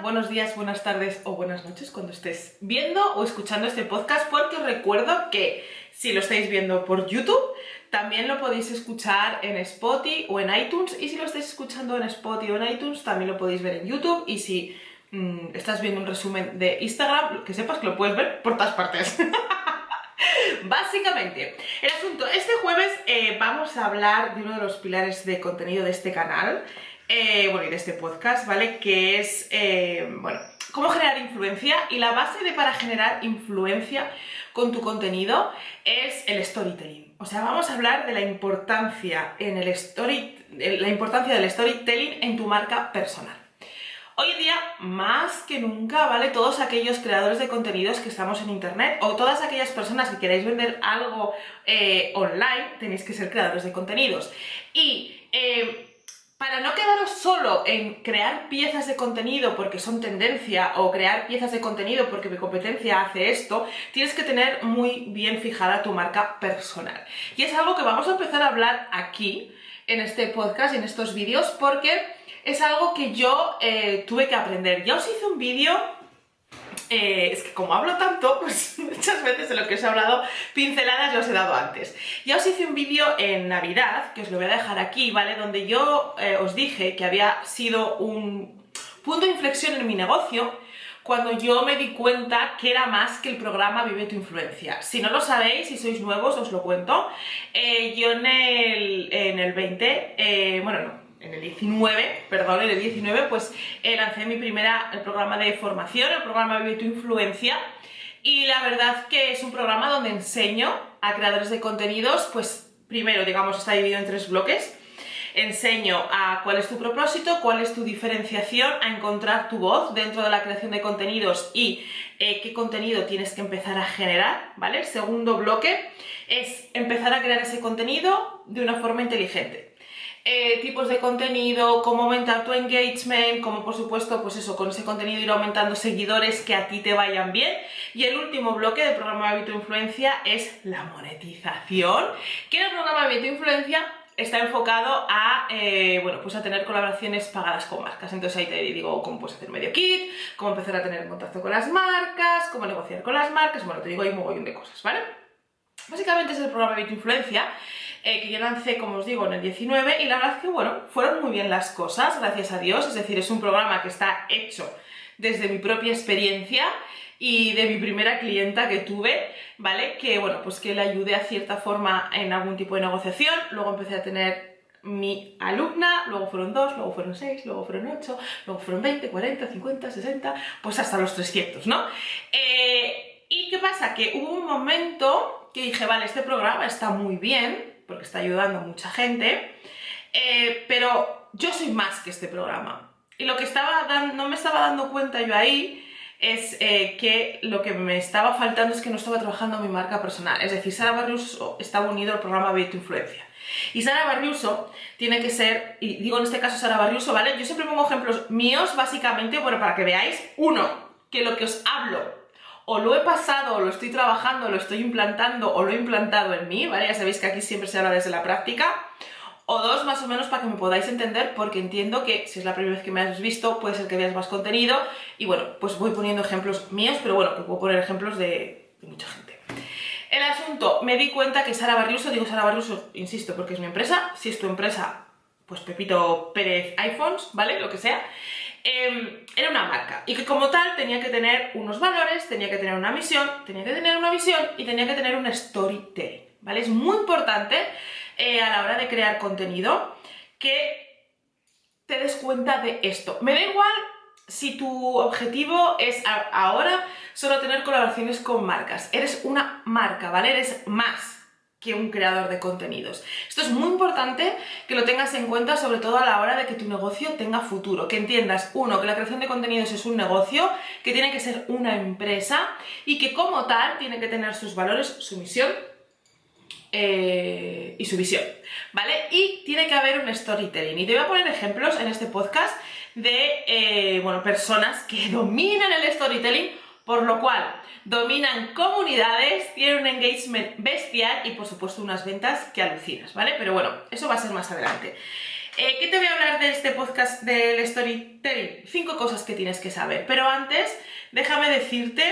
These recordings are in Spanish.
buenos días, buenas tardes o buenas noches cuando estés viendo o escuchando este podcast, porque os recuerdo que si lo estáis viendo por YouTube, también lo podéis escuchar en Spotify o en iTunes, y si lo estáis escuchando en Spotify o en iTunes, también lo podéis ver en YouTube, y si estás viendo un resumen de Instagram, que sepas que lo puedes ver por todas partes. Básicamente, el asunto, este jueves vamos a hablar de uno de los pilares de contenido de este canal, y de este podcast, ¿vale? Que es, cómo generar influencia, y la base para generar influencia con tu contenido es el storytelling. O sea, vamos a hablar de la importancia del storytelling en tu marca personal. Hoy en día, más que nunca, ¿vale? Todos aquellos creadores de contenidos que estamos en internet, o todas aquellas personas que queréis vender algo online, tenéis que ser creadores de contenidos. Y para no quedaros solo en crear piezas de contenido porque son tendencia, o crear piezas de contenido porque mi competencia hace esto, tienes que tener muy bien fijada tu marca personal. Y es algo que vamos a empezar a hablar aquí, en este podcast y en estos vídeos, porque es algo que yo tuve que aprender. Ya os hice un vídeo, es que como hablo tanto, pues muchas veces de lo que os he hablado, pinceladas ya os he dado antes. Ya os hice un vídeo en Navidad, que os lo voy a dejar aquí, ¿vale? Donde yo os dije que había sido un punto de inflexión en mi negocio, cuando yo me di cuenta que era más que el programa Vive tu Influencia. Si no lo sabéis, si sois nuevos, os lo cuento. Yo en el 20, en el 19, pues lancé el programa de formación, el programa Vive tu Influencia, y la verdad que es un programa donde enseño a creadores de contenidos, pues primero, digamos, está dividido en 3 bloques. Enseño a cuál es tu propósito, cuál es tu diferenciación, a encontrar tu voz dentro de la creación de contenidos y qué contenido tienes que empezar a generar, ¿vale? El segundo bloque es empezar a crear ese contenido de una forma inteligente. Tipos de contenido, cómo aumentar tu engagement, cómo, por supuesto, pues eso, con ese contenido ir aumentando seguidores que a ti te vayan bien. Y el último bloque del programa Vive tu Influencia es la monetización, que en el programa Vive tu Influencia está enfocado a, a tener colaboraciones pagadas con marcas. Entonces ahí te digo cómo puedes hacer medio kit, cómo empezar a tener en contacto con las marcas, cómo negociar con las marcas, te digo ahí un mogollón de cosas, ¿vale? Básicamente es el programa Vive tu Influencia, que yo lancé, como os digo, en el 19, y la verdad es que, fueron muy bien las cosas, gracias a Dios. Es decir, es un programa que está hecho desde mi propia experiencia y de mi primera clienta que tuve, ¿vale? Que, que le ayudé a cierta forma en algún tipo de negociación. Luego empecé a tener mi alumna, luego fueron 2, luego fueron 6, luego fueron 8, luego fueron 20, 40, 50, 60, pues hasta los 300, ¿no? ¿Y qué pasa? Que hubo un momento que dije, vale, este programa está muy bien, porque está ayudando a mucha gente, pero yo soy más que este programa. Y lo que no me estaba dando cuenta yo ahí es que lo que me estaba faltando es que no estaba trabajando mi marca personal. Es decir, Sara Barriuso estaba unido al programa Vive tu Influencia. Y Sara Barriuso tiene que ser, y digo en este caso Sara Barriuso, ¿vale? Yo siempre pongo ejemplos míos, básicamente, para que veáis, que lo que os hablo o lo he pasado, o lo estoy trabajando, o lo estoy implantando, o lo he implantado en mí, ¿vale? Ya sabéis que aquí siempre se habla desde la práctica. O 2, más o menos, para que me podáis entender, porque entiendo que si es la primera vez que me has visto, puede ser que veas más contenido, y pues voy poniendo ejemplos míos, pero que puedo poner ejemplos de mucha gente. El asunto, me di cuenta que Sara Barriuso, digo Sara Barriuso, insisto, porque es mi empresa. Si es tu empresa, pues Pepito Pérez iPhones, ¿vale? Lo que sea. Era una marca, y que como tal tenía que tener unos valores, tenía que tener una misión, tenía que tener una visión, y tenía que tener un storytelling, ¿vale? Es muy importante a la hora de crear contenido que te des cuenta de esto. Me da igual si tu objetivo es ahora solo tener colaboraciones con marcas. Eres una marca, ¿vale? Eres más que un creador de contenidos. Esto es muy importante que lo tengas en cuenta, sobre todo a la hora de que tu negocio tenga futuro, que entiendas, que la creación de contenidos es un negocio, que tiene que ser una empresa, y que como tal tiene que tener sus valores, su misión y su visión, ¿vale? Y tiene que haber un storytelling, y te voy a poner ejemplos en este podcast de personas que dominan el storytelling, por lo cual dominan comunidades, tienen un engagement bestial y, por supuesto, unas ventas que alucinas, ¿vale? Pero eso va a ser más adelante. ¿Qué te voy a hablar de este podcast del storytelling? 5 cosas que tienes que saber, pero antes déjame decirte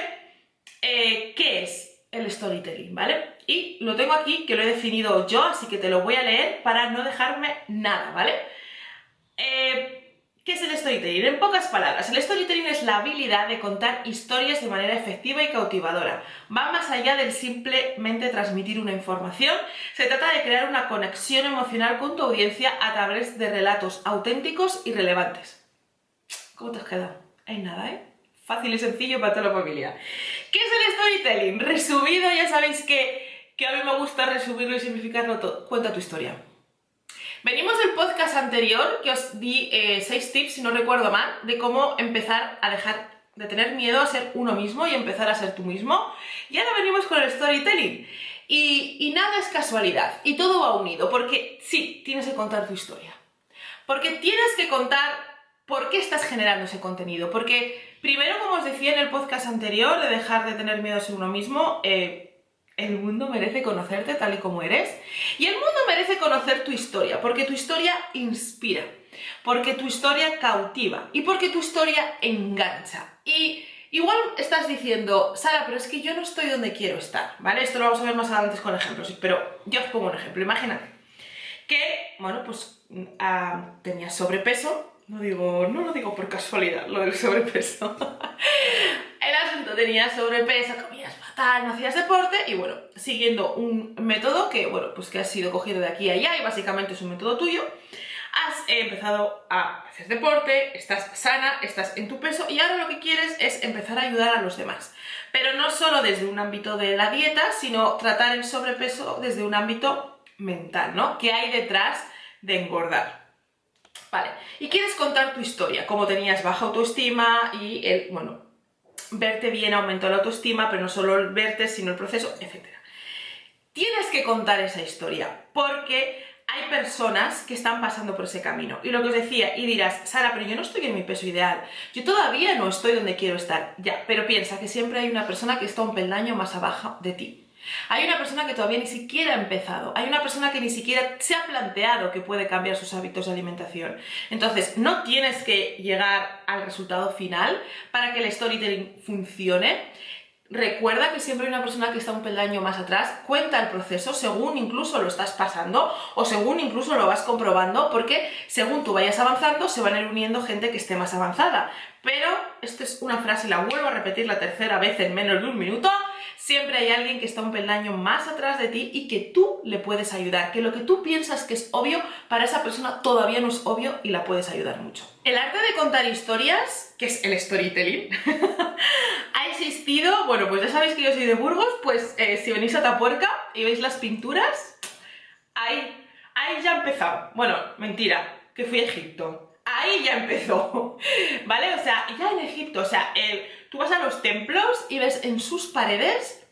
qué es el storytelling, ¿vale? Y lo tengo aquí, que lo he definido yo, así que te lo voy a leer para no dejarme nada, ¿vale? ¿Qué es el storytelling? En pocas palabras, el storytelling es la habilidad de contar historias de manera efectiva y cautivadora. Va más allá del simplemente transmitir una información. Se trata de crear una conexión emocional con tu audiencia a través de relatos auténticos y relevantes. ¿Cómo te has quedado? Hay nada, ¿eh? Fácil y sencillo para toda la familia. ¿Qué es el storytelling? Resumido, ya sabéis que a mí me gusta resumirlo y simplificarlo todo. Cuenta tu historia. Venimos del podcast anterior, que os di 6 tips, si no recuerdo mal, de cómo empezar a dejar de tener miedo a ser uno mismo y empezar a ser tú mismo. Y ahora venimos con el storytelling. Y nada es casualidad, y todo va unido, porque sí, tienes que contar tu historia. Porque tienes que contar por qué estás generando ese contenido. Porque primero, como os decía en el podcast anterior, de dejar de tener miedo a ser uno mismo, el mundo merece conocerte tal y como eres, y el mundo merece conocer tu historia, porque tu historia inspira, porque tu historia cautiva y porque tu historia engancha. Y igual estás diciendo, Sara, pero es que yo no estoy donde quiero estar, ¿vale? Esto lo vamos a ver más adelante con ejemplos, pero yo os pongo un ejemplo. Imagínate que, bueno, pues tenías sobrepeso. No lo digo por casualidad, lo del sobrepeso. El asunto, tenías sobrepeso, comías fatal, no hacías deporte y bueno, siguiendo un método que, bueno, pues que has sido cogido de aquí a allá y básicamente es un método tuyo, has empezado a hacer deporte, estás sana, estás en tu peso y ahora lo que quieres es empezar a ayudar a los demás. Pero no solo desde un ámbito de la dieta, sino tratar el sobrepeso desde un ámbito mental, ¿no? ¿Qué hay detrás de engordar? Vale, y quieres contar tu historia, cómo tenías baja autoestima y verte bien aumentó la autoestima, pero no solo el verte, sino el proceso, etc. Tienes que contar esa historia, porque hay personas que están pasando por ese camino. Y lo que os decía, y dirás, Sara, pero yo no estoy en mi peso ideal, yo todavía no estoy donde quiero estar. Ya, pero piensa que siempre hay una persona que está un peldaño más abajo de ti. Hay una persona que todavía ni siquiera ha empezado, hay una persona que ni siquiera se ha planteado que puede cambiar sus hábitos de alimentación. Entonces, no tienes que llegar al resultado final para que el storytelling funcione. Recuerda que siempre hay una persona que está un peldaño más atrás, cuenta el proceso según incluso lo estás pasando o según incluso lo vas comprobando, porque según tú vayas avanzando se van a ir uniendo gente que esté más avanzada. Pero, esta es una frase y la vuelvo a repetir la tercera vez en menos de un minuto, siempre hay alguien que está un peldaño más atrás de ti y que tú le puedes ayudar, que lo que tú piensas que es obvio, para esa persona todavía no es obvio y la puedes ayudar mucho. El arte de contar historias, que es el storytelling, ha existido, bueno, pues ya sabéis que yo soy de Burgos, pues si venís a Atapuerca y veis las pinturas, ahí ya ha empezado. Bueno, mentira, que fui a Egipto. Ahí ya empezó, ¿vale? O sea, ya en Egipto, o sea, tú vas a los templos y ves en sus paredes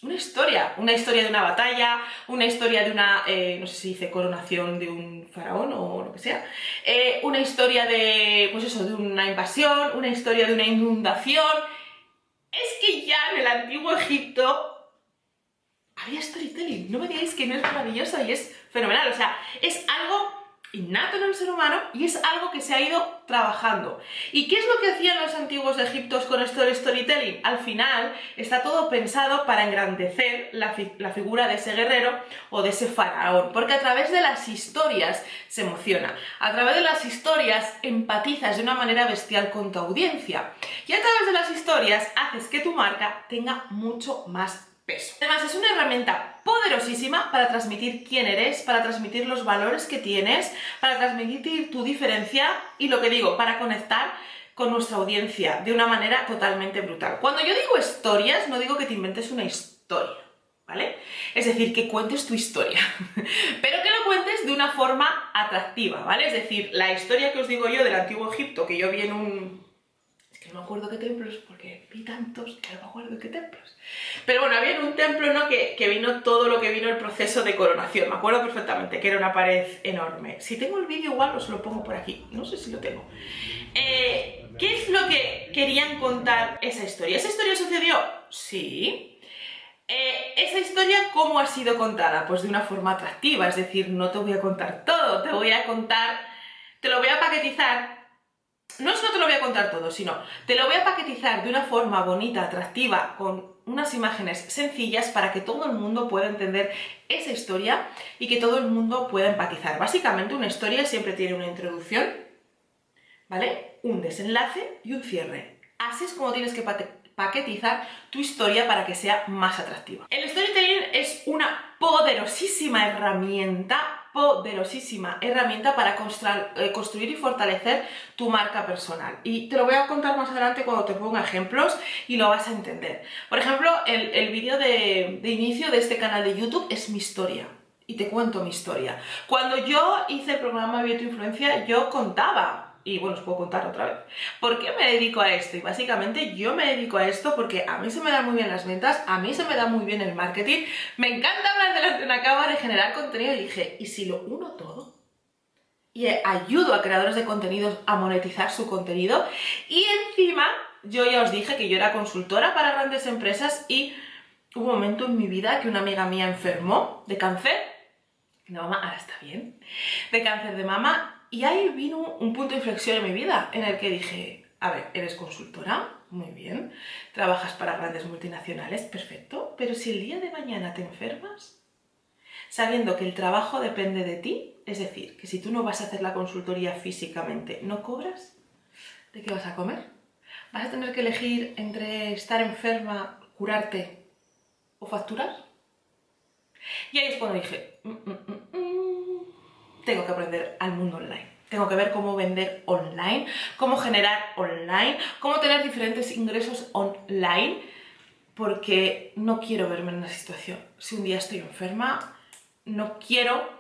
una historia de una batalla, una historia de una, no sé si dice coronación de un faraón o lo que sea, una historia de, pues eso, de una invasión, una historia de una inundación. Es que ya en el antiguo Egipto había storytelling, no me digáis que no es maravilloso y es fenomenal, o sea, es algo innato en el ser humano y es algo que se ha ido trabajando. ¿Y qué es lo que hacían los antiguos egipcios con esto del storytelling? Al final está todo pensado para engrandecer la figura de ese guerrero o de ese faraón, porque a través de las historias se emociona, a través de las historias empatizas de una manera bestial con tu audiencia y a través de las historias haces que tu marca tenga mucho más peso. Además, es una herramienta poderosísima para transmitir quién eres, para transmitir los valores que tienes, para transmitir tu diferencia y lo que digo, para conectar con nuestra audiencia de una manera totalmente brutal. Cuando yo digo historias, no digo que te inventes una historia, ¿vale? Es decir, que cuentes tu historia, pero que lo cuentes de una forma atractiva, ¿vale? Es decir, la historia que os digo yo del antiguo Egipto, que yo vi en un... que no me acuerdo qué templos, porque vi tantos que no me acuerdo qué templos. Pero bueno, había un templo, ¿no?, que vino todo lo que vino el proceso de coronación. Me acuerdo perfectamente que era una pared enorme. Si tengo el vídeo igual os lo pongo por aquí. No sé si lo tengo. ¿Qué es lo que querían contar esa historia? ¿Esa historia sucedió? Sí. ¿Esa historia cómo ha sido contada? Pues de una forma atractiva. Es decir, no te voy a contar todo, te voy a contar te lo voy a paquetizar. No es que no te lo voy a contar todo, sino te lo voy a paquetizar de una forma bonita, atractiva, con unas imágenes sencillas para que todo el mundo pueda entender esa historia y que todo el mundo pueda empatizar. Básicamente una historia siempre tiene una introducción, ¿vale? Un desenlace y un cierre. Así es como tienes que paquetizar tu historia para que sea más atractiva. El storytelling es una poderosísima herramienta para construir y fortalecer tu marca personal. Y te lo voy a contar más adelante cuando te ponga ejemplos y lo vas a entender. Por ejemplo, el vídeo de inicio de este canal de YouTube es mi historia. Y te cuento mi historia. Cuando yo hice el programa Vive tu Influencia, yo contaba, y bueno, os puedo contar otra vez, ¿por qué me dedico a esto? Y básicamente yo me dedico a esto porque a mí se me dan muy bien las ventas, a mí se me da muy bien el marketing, me encanta hablar delante de una cámara y generar contenido, y dije, ¿y si lo uno todo? Y ayudo a creadores de contenidos a monetizar su contenido, y encima yo ya os dije que yo era consultora para grandes empresas y hubo un momento en mi vida que una amiga mía enfermó de cáncer de mama, ahora está bien, de cáncer de mama. Y ahí vino un punto de inflexión en mi vida, en el que dije, a ver, eres consultora, muy bien, trabajas para grandes multinacionales, perfecto, pero si el día de mañana te enfermas, sabiendo que el trabajo depende de ti, es decir, que si tú no vas a hacer la consultoría físicamente, ¿no cobras? ¿De qué vas a comer? ¿Vas a tener que elegir entre estar enferma, curarte o facturar? Y ahí es cuando dije, tengo que aprender al mundo online. Tengo que ver cómo vender online, cómo generar online, cómo tener diferentes ingresos online, porque no quiero verme en una situación. Si un día estoy enferma, no quiero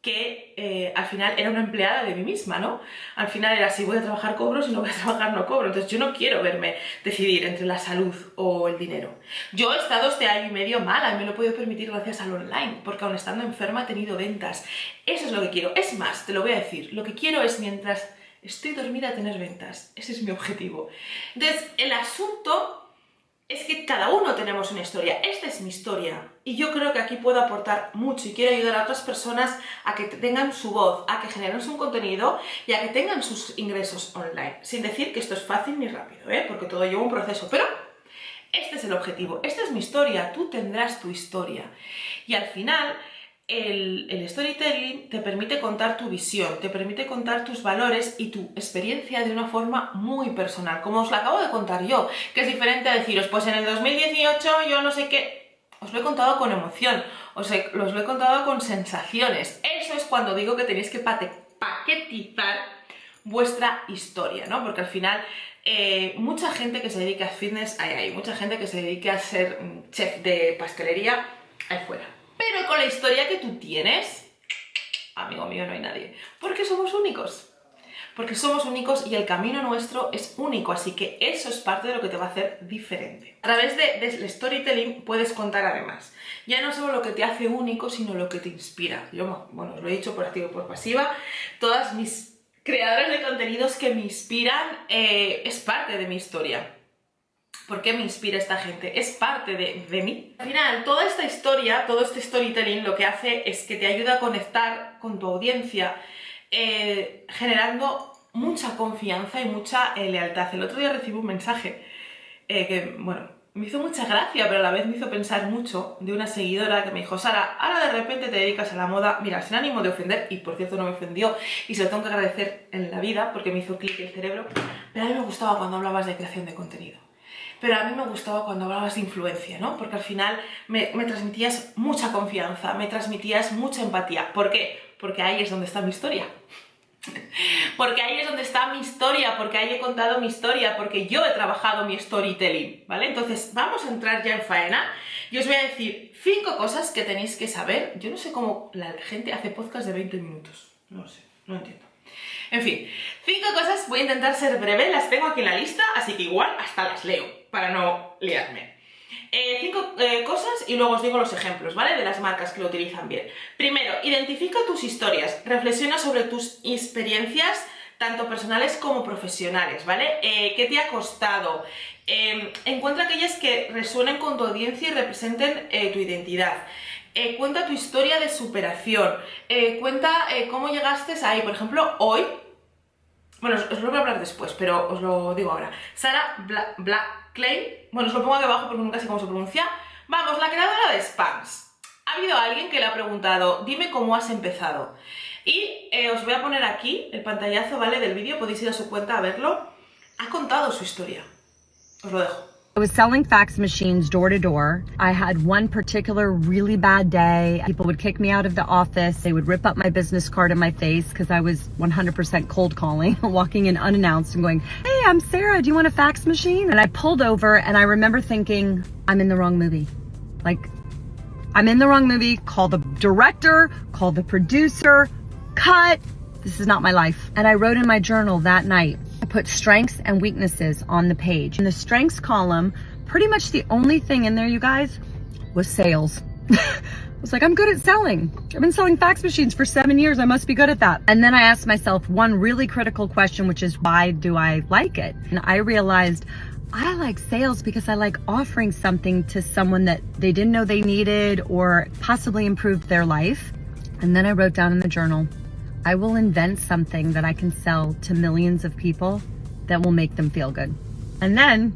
que al final era una empleada de mí misma, ¿no? Al final era si voy a trabajar cobro, si no voy a trabajar no cobro. Entonces yo no quiero verme decidir entre la salud o el dinero. Yo he estado este año y medio mala y me lo he podido permitir gracias al online, porque aun estando enferma he tenido ventas. Eso es lo que quiero. Es más, te lo voy a decir, lo que quiero es mientras estoy dormida tener ventas. Ese es mi objetivo. Entonces el asunto es que cada uno tenemos una historia. Esta es mi historia y yo creo que aquí puedo aportar mucho y quiero ayudar a otras personas a que tengan su voz, a que generen su contenido y a que tengan sus ingresos online. Sin decir que esto es fácil ni rápido, porque todo lleva un proceso, pero este es el objetivo. Esta es mi historia, tú tendrás tu historia. Y al final el storytelling te permite contar tu visión, te permite contar tus valores y tu experiencia de una forma muy personal, como os lo acabo de contar yo, que es diferente a deciros, pues en el 2018 yo no sé qué. Os lo he contado con emoción, os lo he contado con sensaciones. Eso es cuando digo que tenéis que paquetizar vuestra historia, ¿no? Porque al final mucha gente que se dedica a fitness, hay mucha gente que se dedica a ser chef de pastelería, ahí fuera. Pero con la historia que tú tienes, amigo mío, no hay nadie. Porque somos únicos. Porque somos únicos y el camino nuestro es único, así que eso es parte de lo que te va a hacer diferente. A través del storytelling puedes contar además, ya no solo lo que te hace único, sino lo que te inspira. Yo, bueno, os lo he dicho por activa y por pasiva, todas mis creadoras de contenidos que me inspiran es parte de mi historia. ¿Por qué me inspira esta gente? Es parte de mí. Al final, toda esta historia, todo este storytelling lo que hace es que te ayuda a conectar con tu audiencia, generando mucha confianza y mucha lealtad. El otro día recibí un mensaje que, bueno, me hizo mucha gracia, pero a la vez me hizo pensar mucho, de una seguidora que me dijo, Sara, ahora de repente te dedicas a la moda, mira, sin ánimo de ofender, y por cierto no me ofendió, y se lo tengo que agradecer en la vida, porque me hizo clic el cerebro, pero a mí me gustaba cuando hablabas de creación de contenido. Pero a mí me gustaba cuando hablabas de influencia, ¿no? Porque al final me transmitías mucha confianza, me transmitías mucha empatía. ¿Por qué? Porque ahí es donde está mi historia. Porque ahí es donde está mi historia, porque ahí he contado mi historia, porque yo he trabajado mi storytelling, ¿vale? Entonces, vamos a entrar ya en faena y os voy a decir 5 cosas que tenéis que saber. Yo no sé cómo la gente hace podcast de 20 minutos. No lo sé, no entiendo. En fin, 5 cosas, voy a intentar ser breve, las tengo aquí en la lista, así que igual hasta las leo, para no liarme. 5 cosas y luego os digo los ejemplos, ¿vale? De las marcas que lo utilizan bien. Primero, identifica tus historias, reflexiona sobre tus experiencias, tanto personales como profesionales, ¿vale? ¿Qué te ha costado? Encuentra aquellas que resuenen con tu audiencia y representen tu identidad. cuenta tu historia de superación, cuenta cómo llegaste ahí. Por ejemplo, hoy, bueno, os lo voy a hablar después, pero os lo digo ahora. Sarah Blackley, bueno, os lo pongo aquí abajo porque nunca sé cómo se pronuncia. Vamos, la creadora de Spams. Ha habido alguien que le ha preguntado, dime cómo has empezado. Y os voy a poner aquí el pantallazo, ¿vale? Del vídeo, podéis ir a su cuenta a verlo. Ha contado su historia. Os lo dejo. I was selling fax machines door to door. I had one particular really bad day. People would kick me out of the office. They would rip up my business card in my face because I was 100% cold calling, walking in unannounced and going, "Hey, I'm Sarah. Do you want a fax machine?" And I pulled over and I remember thinking, I'm in the wrong movie. Like, I'm in the wrong movie. Call the director, call the producer, cut. This is not my life. And I wrote in my journal that night, I put strengths and weaknesses on the page. In the strengths column, pretty much the only thing in there, you guys, was sales. I was like, I'm good at selling. I've been selling fax machines for 7 years. I must be good at that. And then I asked myself one really critical question, which is, why do I like it? And I realized I like sales because I like offering something to someone that they didn't know they needed or possibly improved their life. And then I wrote down in the journal, I will invent something that I can sell to millions of people that will make them feel good. And then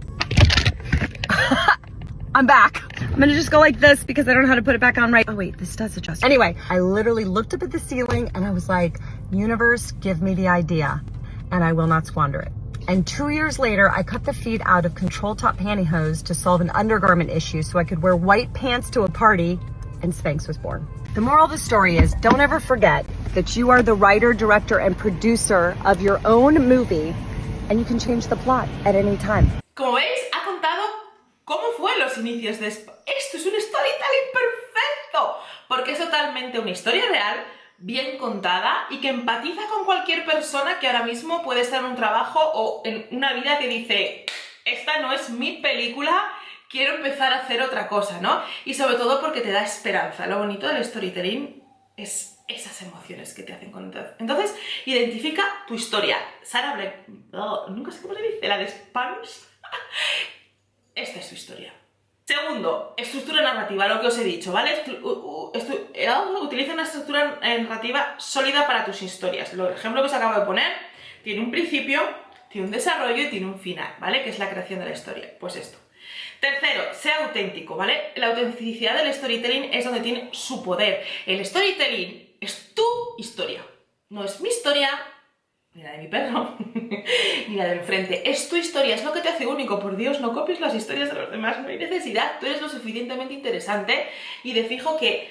I'm back. I'm gonna just go like this because I don't know how to put it back on right. Oh wait, this does adjust. Anyway, I literally looked up at the ceiling and I was like, universe, give me the idea and I will not squander it. And 2 years later, I cut the feet out of control top pantyhose to solve an undergarment issue so I could wear white pants to a party, and Spanx was born. The moral of the story is, don't ever forget that you are the writer, director, and producer of your own movie, and you can change the plot at any time. Como veis, ha contado cómo fue los inicios de Spams. Esto es un storytelling perfecto, porque es totalmente una historia real, bien contada y que empatiza con cualquier persona que ahora mismo puede estar en un trabajo o en una vida que dice, esta no es mi película, quiero empezar a hacer otra cosa, ¿no? Y sobre todo porque te da esperanza. Lo bonito del storytelling es esas emociones que te hacen contar. Entonces, identifica tu historia. Sarah Black... Oh, nunca sé cómo se dice, la de Spams. Esta es su historia. Segundo, estructura narrativa, lo que os he dicho, ¿vale? Utiliza una estructura narrativa sólida para tus historias. El ejemplo que os acabo de poner tiene un principio, tiene un desarrollo y tiene un final, ¿vale? Que es la creación de la historia. Pues esto. Tercero, sea auténtico, ¿vale? La autenticidad del storytelling es donde tiene su poder. El storytelling es tu historia. No es mi historia, ni la de mi perro, ni la del enfrente. Es tu historia, es lo que te hace único. Por Dios, no copies las historias de los demás, no hay necesidad. Tú eres lo suficientemente interesante y de fijo que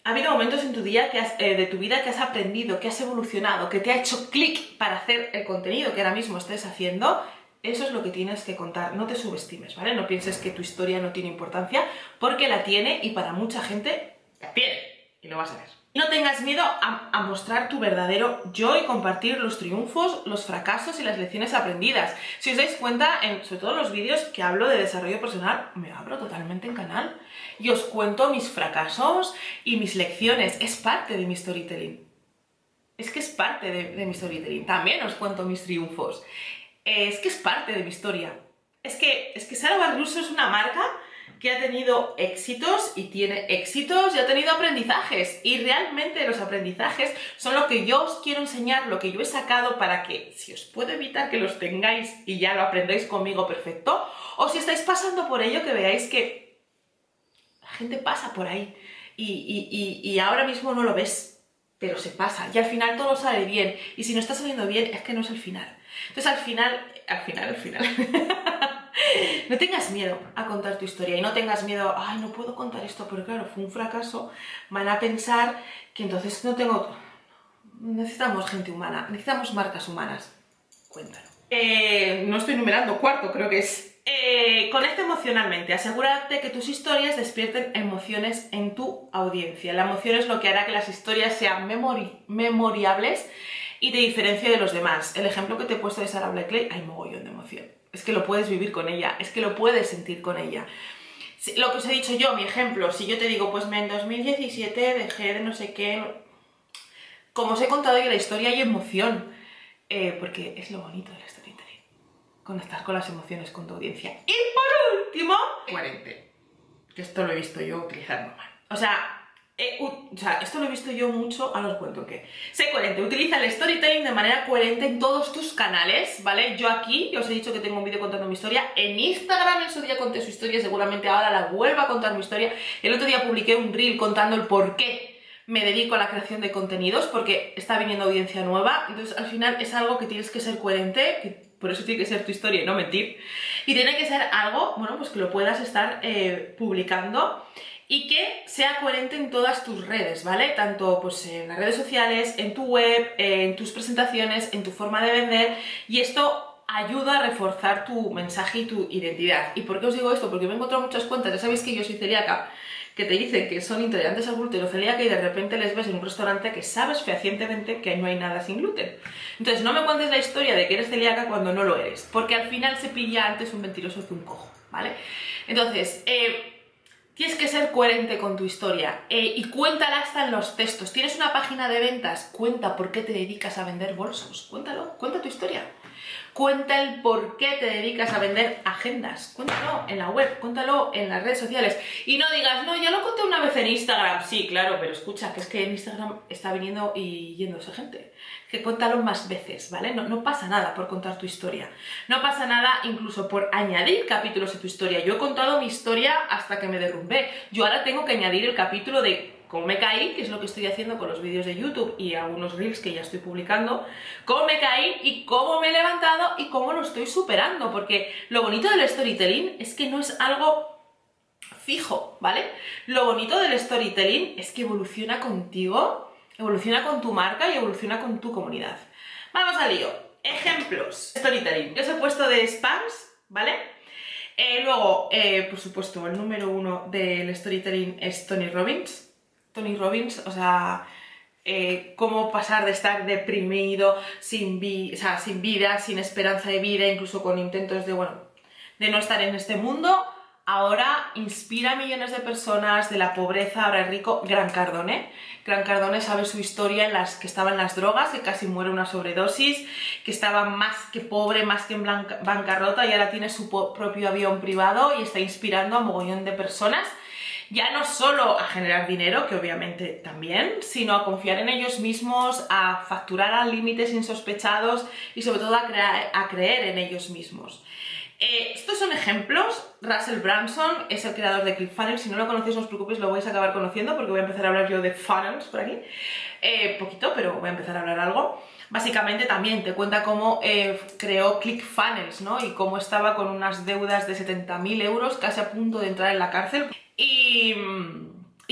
ha habido momentos en tu día de tu vida que has aprendido, que has evolucionado, que te ha hecho clic para hacer el contenido que ahora mismo estés haciendo. Eso es lo que tienes que contar. No te subestimes, ¿vale? No pienses que tu historia no tiene importancia, porque la tiene y para mucha gente la tiene. Y lo vas a ver. No tengas miedo a mostrar tu verdadero yo y compartir los triunfos, los fracasos y las lecciones aprendidas. Si os dais cuenta, sobre todo en los vídeos que hablo de desarrollo personal, me abro totalmente en canal y os cuento mis fracasos y mis lecciones. Es parte de mi storytelling. Es que es parte de mi storytelling. También os cuento mis triunfos. Es que es parte de mi historia. Es que Sarah Barruso es una marca que ha tenido éxitos y tiene éxitos y ha tenido aprendizajes. Y realmente los aprendizajes son lo que yo os quiero enseñar, lo que yo he sacado para que, si os puedo evitar que los tengáis y ya lo aprendáis conmigo, perfecto. O si estáis pasando por ello, que veáis que la gente pasa por ahí y ahora mismo no lo ves, pero se pasa. Y al final todo sale bien. Y si no está saliendo bien, es que no es el final. Entonces al final... No tengas miedo a contar tu historia y no tengas miedo, ay, no puedo contar esto porque claro, fue un fracaso. Van a pensar que entonces no tengo... Necesitamos gente humana, necesitamos marcas humanas. Cuéntalo. No estoy numerando, cuarto creo que es. Conecta emocionalmente, asegúrate que tus historias despierten emociones en tu audiencia. La emoción es lo que hará que las historias sean memorables y te diferencie de los demás. El ejemplo que te he puesto de Sarah Blackley, hay mogollón de emoción. Es que lo puedes vivir con ella, es que lo puedes sentir con ella. Lo que os he dicho yo, mi ejemplo, si yo te digo, pues en 2017 dejé de no sé qué... Como os he contado que la historia hay emoción, porque es lo bonito del storytelling, conectar con las emociones, con tu audiencia. Y por último, coherente, que esto lo he visto yo utilizando mal. O sea, O sea, esto lo he visto yo mucho, ahora os cuento qué. Sé coherente, utiliza el storytelling de manera coherente en todos tus canales, ¿vale? Yo aquí os he dicho que tengo un vídeo contando mi historia, en Instagram en su día conté su historia, seguramente ahora la vuelvo a contar mi historia. El otro día publiqué un reel contando el por qué me dedico a la creación de contenidos, porque está viniendo audiencia nueva, entonces al final es algo que tienes que ser coherente, que por eso tiene que ser tu historia y no mentir, y tiene que ser algo, bueno, pues que lo puedas estar publicando y que sea coherente en todas tus redes, ¿vale? Tanto pues en las redes sociales, en tu web, en tus presentaciones, en tu forma de vender, y esto ayuda a reforzar tu mensaje y tu identidad. ¿Y por qué os digo esto? Porque me he encontrado muchas cuentas, ya sabéis que yo soy celíaca, que te dicen que son intolerantes al gluten o celíaca y de repente les ves en un restaurante que sabes fehacientemente que no hay nada sin gluten. Entonces no me cuentes la historia de que eres celíaca cuando no lo eres, porque al final se pilla antes un mentiroso que un cojo, ¿vale? Entonces, tienes que ser coherente con tu historia y cuéntala hasta en los textos. ¿Tienes una página de ventas? Cuenta por qué te dedicas a vender bolsos. Cuéntalo, cuenta tu historia. Cuenta el por qué te dedicas a vender agendas. Cuéntalo en la web, cuéntalo en las redes sociales. Y no digas, no, ya lo conté una vez en Instagram. Sí, claro, pero escucha, que es que en Instagram está viniendo y yéndose gente. Que cuéntalo más veces, ¿vale? No pasa nada por contar tu historia. No pasa nada incluso por añadir capítulos a tu historia. Yo he contado mi historia hasta que me derrumbé. Yo ahora tengo que añadir el capítulo de cómo me caí, que es lo que estoy haciendo con los vídeos de YouTube y algunos reels que ya estoy publicando, cómo me caí y cómo me he levantado y cómo lo estoy superando, porque lo bonito del storytelling es que no es algo fijo, ¿vale? Lo bonito del storytelling es que evoluciona contigo, evoluciona con tu marca y evoluciona con tu comunidad. Vamos al lío. Ejemplos. Storytelling. Yo os he puesto de spams, ¿vale? Luego, por supuesto, el número 1 del storytelling es Tony Robbins. Tony Robbins, o sea, cómo pasar de estar deprimido, sin vida, sin esperanza de vida, incluso con intentos de, bueno, de no estar en este mundo, ahora inspira a millones de personas, de la pobreza, ahora es rico. Grant Cardone. Grant Cardone sabe su historia en las que estaba en las drogas, que casi muere una sobredosis, que estaba más que pobre, más que en bancarrota, y ahora tiene su propio avión privado y está inspirando a mogollón de personas. Ya no solo a generar dinero, que obviamente también, sino a confiar en ellos mismos, a facturar a límites insospechados y sobre todo a creer en ellos mismos. Estos son ejemplos. Russell Brunson es el creador de ClickFunnels. Si no lo conocéis, no os preocupéis, lo vais a acabar conociendo porque voy a empezar a hablar yo de funnels por aquí. Poquito, pero voy a empezar a hablar algo. Básicamente también te cuenta cómo creó ClickFunnels, ¿no? Y cómo estaba con unas deudas de 70.000 euros, casi a punto de entrar en la cárcel. Y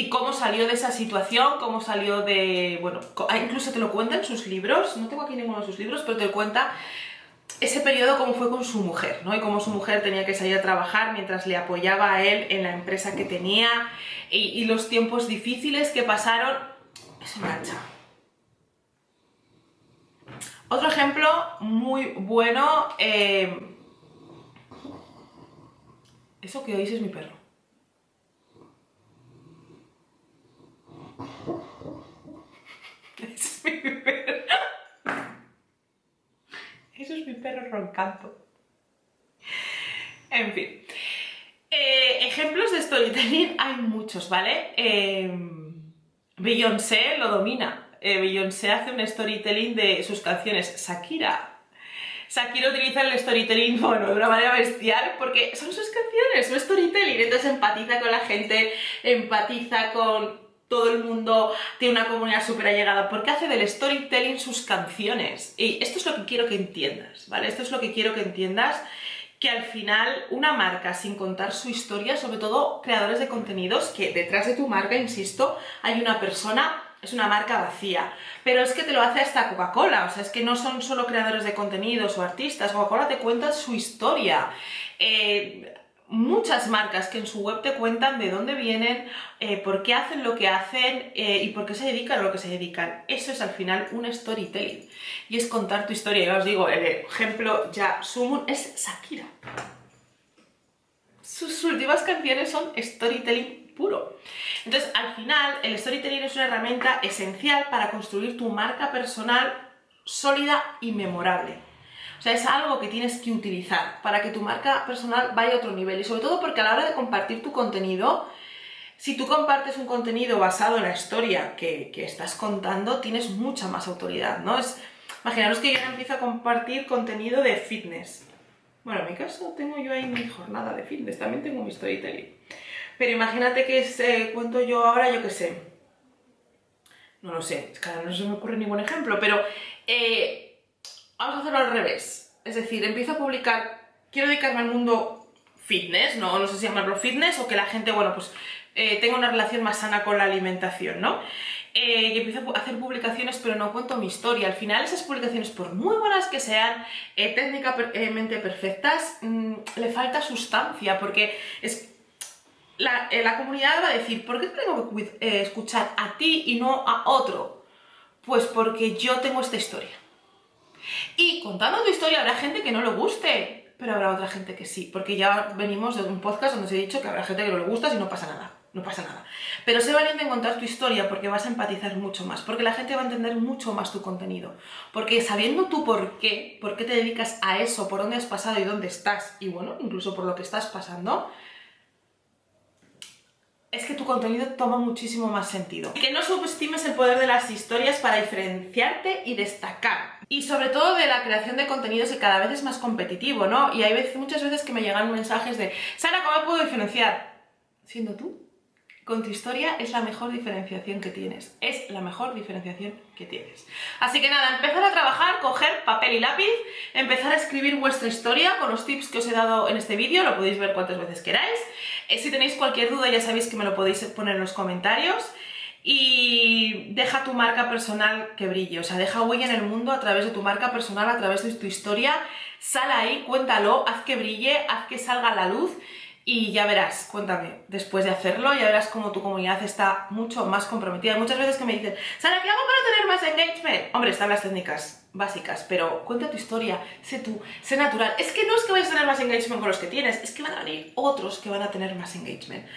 cómo salió de esa situación, cómo salió de... Bueno, incluso te lo cuenta en sus libros. No tengo aquí ninguno de sus libros, pero te lo cuenta ese periodo cómo fue con su mujer, ¿no? Y cómo su mujer tenía que salir a trabajar mientras le apoyaba a él en la empresa que tenía y los tiempos difíciles que pasaron. Eso engancha. Otro ejemplo muy bueno, eso que oís es mi perro. Eso es mi perro. Eso es mi perro roncando. En fin. Ejemplos de storytelling hay muchos, ¿vale? Beyoncé lo domina. Beyoncé hace un storytelling de sus canciones. Shakira utiliza el storytelling, bueno, de una manera bestial, porque son sus canciones, su storytelling. Entonces empatiza con la gente, empatiza con todo el mundo, tiene una comunidad súper allegada, porque hace del storytelling sus canciones. Y esto es lo que quiero que entiendas, ¿vale? Esto es lo que quiero que entiendas, que al final una marca sin contar su historia, sobre todo creadores de contenidos, que detrás de tu marca, insisto, hay una persona, es una marca vacía, pero es que te lo hace hasta Coca-Cola, o sea, es que no son solo creadores de contenidos o artistas, Coca-Cola te cuenta su historia. Muchas marcas que en su web te cuentan de dónde vienen, por qué hacen lo que hacen y por qué se dedican a lo que se dedican. Eso es al final un storytelling y es contar tu historia. Ya os digo, el ejemplo ya sumum es Shakira. Sus últimas canciones son storytelling puro. Entonces, al final, el storytelling es una herramienta esencial para construir tu marca personal sólida y memorable. O sea, es algo que tienes que utilizar para que tu marca personal vaya a otro nivel y sobre todo porque a la hora de compartir tu contenido Si tú compartes un contenido basado en la historia que estás contando, tienes mucha más autoridad, ¿no? Imaginaros que yo empiezo a compartir contenido de fitness. Bueno, en mi caso tengo yo ahí mi jornada de fitness, también tengo mi storytelling. Pero imagínate que cuento yo ahora, yo qué sé. No lo sé, es que ahora no se me ocurre ningún ejemplo, pero vamos a hacerlo al revés. Es decir, empiezo a publicar, quiero dedicarme al mundo fitness, no sé si llamarlo fitness, o que la gente, bueno, pues tenga una relación más sana con la alimentación, ¿no? Y empiezo a hacer publicaciones, pero no cuento mi historia. Al final esas publicaciones, por muy buenas que sean, técnicamente perfectas, le falta sustancia, porque la comunidad va a decir, ¿por qué tengo que escuchar a ti y no a otro? Pues porque yo tengo esta historia. Y contando tu historia habrá gente que no le guste, pero habrá otra gente que sí, porque ya venimos de un podcast donde os he dicho que habrá gente que no le gusta y no pasa nada. No pasa nada. Pero sé valiente en contar tu historia porque vas a empatizar mucho más, porque la gente va a entender mucho más tu contenido. Porque sabiendo tú por qué te dedicas a eso, por dónde has pasado y dónde estás, y bueno, incluso por lo que estás pasando, es que tu contenido toma muchísimo más sentido. Que no subestimes el poder de las historias para diferenciarte y destacar. Y sobre todo de la creación de contenidos que cada vez es más competitivo, ¿no? Y hay muchas veces que me llegan mensajes de Sara, ¿cómo me puedo diferenciar? Siendo tú. Con tu historia es la mejor diferenciación que tienes. Es la mejor diferenciación que tienes. Así que nada, empezar a trabajar, coger papel y lápiz, empezar a escribir vuestra historia con los tips que os he dado en este vídeo, lo podéis ver cuantas veces queráis. Si tenéis cualquier duda ya sabéis que me lo podéis poner en los comentarios. Y deja tu marca personal que brille, o sea, deja huella en el mundo a través de tu marca personal, a través de tu historia. Sal ahí, cuéntalo, haz que brille, haz que salga a la luz. Y ya verás, cuéntame, después de hacerlo, ya verás cómo tu comunidad está mucho más comprometida. Hay muchas veces que me dicen, Sara, ¿qué hago para tener más engagement? Hombre, están las técnicas básicas, pero cuenta tu historia, sé tú, sé natural. Es que no es que vayas a tener más engagement con los que tienes, es que van a venir otros que van a tener más engagement.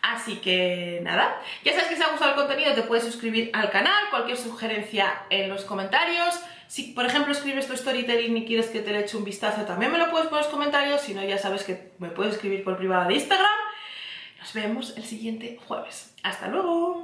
Así que nada, ya sabes que si te ha gustado el contenido te puedes suscribir al canal, cualquier sugerencia en los comentarios. Si, por ejemplo, escribes tu storytelling y quieres que te le eche un vistazo, también me lo puedes poner en los comentarios. Si no, ya sabes que me puedes escribir por privado de Instagram. Nos vemos el siguiente jueves. ¡Hasta luego!